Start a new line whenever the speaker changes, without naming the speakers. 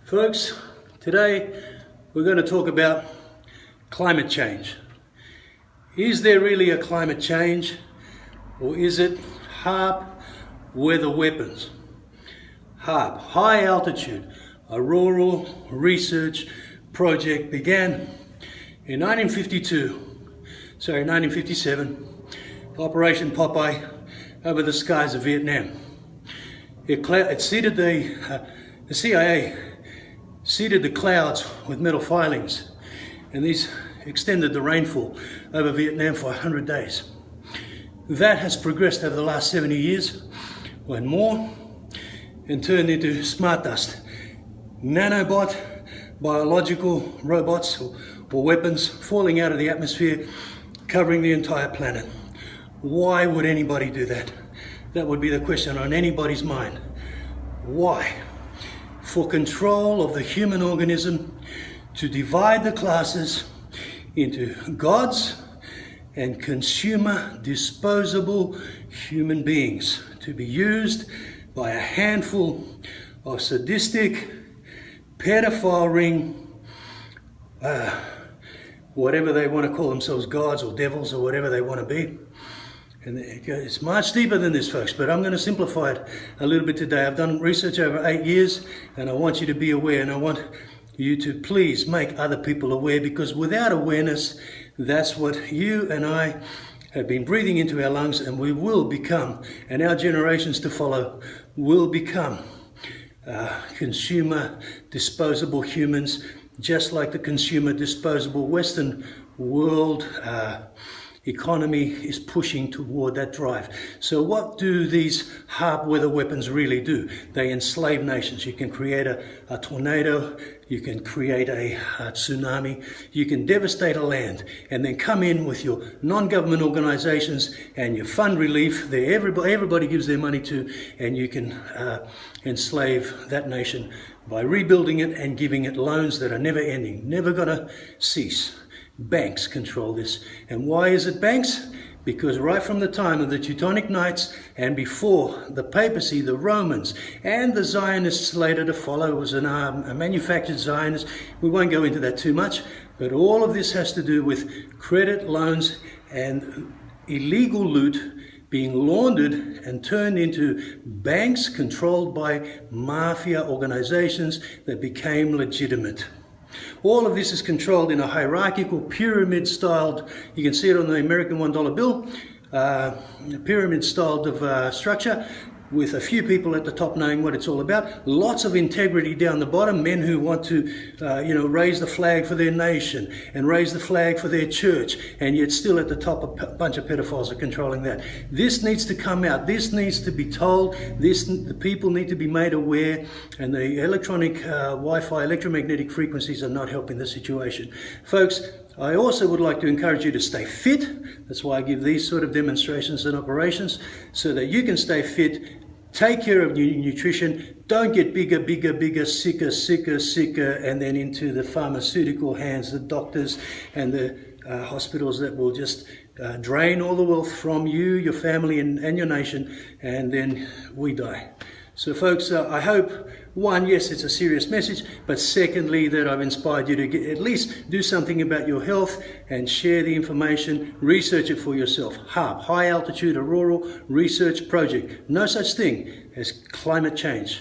Folks, today we're going to talk about climate change. Is there really a climate change, or is it HAARP weather weapons? HAARP, High Altitude Auroral Research Project, began in 1957, Operation Popeye over the skies of Vietnam. It seeded the CIA seeded the clouds with metal filings, and these extended the rainfall over Vietnam for 100 days. That has progressed over the last 70 years, and more, and turned into smartdust, nanobot, biological robots or weapons falling out of the atmosphere, covering the entire planet. Why would anybody do that? That would be the question on anybody's mind. Why? For control of the human organism, to divide the classes into gods and consumer disposable human beings, to be used by a handful of sadistic, pedophile ring, whatever they want to call themselves, gods or devils or whatever they want to be. And it's much deeper than this, folks, but I'm going to simplify it a little bit today. I've done research over 8 years, and I want you to be aware, and I want you to please make other people aware, because without awareness, that's what you and I have been breathing into our lungs, and we will become, and our generations to follow will become consumer disposable humans, just like the consumer disposable Western world economy is pushing toward that drive. So what do these HAARP weather weapons really do? They enslave nations. You can create a tornado, you can create a tsunami, you can devastate a land, and then come in with your non-government organizations and your fund relief that everybody gives their money to, and you can enslave that nation by rebuilding it and giving it loans that are never ending, never gonna cease. Banks control this. And why is it banks? Because right from the time of the Teutonic Knights and before the papacy, the Romans and the Zionists later to follow, was a manufactured Zionist. We won't go into that too much, but all of this has to do with credit, loans, and illegal loot being laundered and turned into banks controlled by mafia organizations that became legitimate. All of this is controlled in a hierarchical, pyramid-styled, you can see it on the American $1 bill, pyramid-styled structure, with a few people at the top knowing what it's all about. Lots of integrity down the bottom, men who want to, raise the flag for their nation and raise the flag for their church, and yet still at the top a bunch of pedophiles are controlling that. This needs to come out. This needs to be told. The people need to be made aware, and the electronic Wi-Fi, electromagnetic frequencies are not helping the situation. Folks, I also would like to encourage you to stay fit. That's why I give these sort of demonstrations and operations, so that you can stay fit. Take care of your nutrition. Don't get bigger, sicker, and then into the pharmaceutical hands, the doctors and the hospitals that will just drain all the wealth from you, your family, and your nation, and then we die. So folks, I hope, one, yes, it's a serious message, but secondly, that I've inspired you to at least do something about your health and share the information, research it for yourself. HAARP, High Altitude Auroral Research Project. No such thing as climate change.